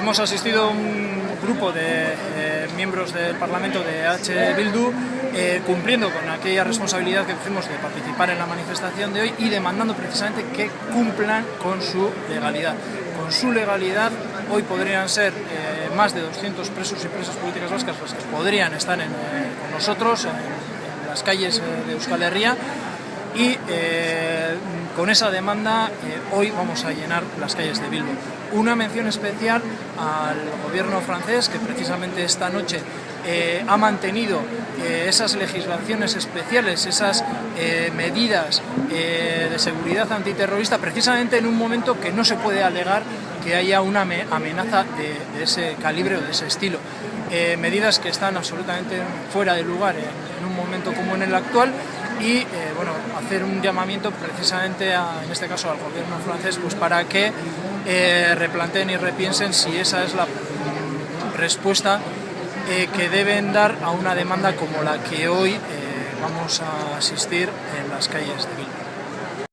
Hemos asistido a un grupo de miembros del Parlamento de H. Bildu cumpliendo con aquella responsabilidad que tuvimos de participar en la manifestación de hoy y demandando precisamente que cumplan con su legalidad. Con su legalidad hoy podrían ser más de 200 presos y presas políticas vascas los que podrían estar con nosotros en las calles de Euskal Herria y con esa demanda hoy vamos a llenar las calles de Bilbo. Una mención especial al gobierno francés que precisamente esta noche ha mantenido esas legislaciones especiales, esas medidas de seguridad antiterrorista precisamente en un momento que no se puede alegar que haya una amenaza de ese calibre o de ese estilo. Medidas que están absolutamente fuera de lugar en un momento como en el actual y bueno, hacer un llamamiento precisamente en este caso al gobierno francés pues para que replanteen y repiensen si esa es la respuesta que deben dar a una demanda como la que hoy vamos a asistir en las calles de Bilbo.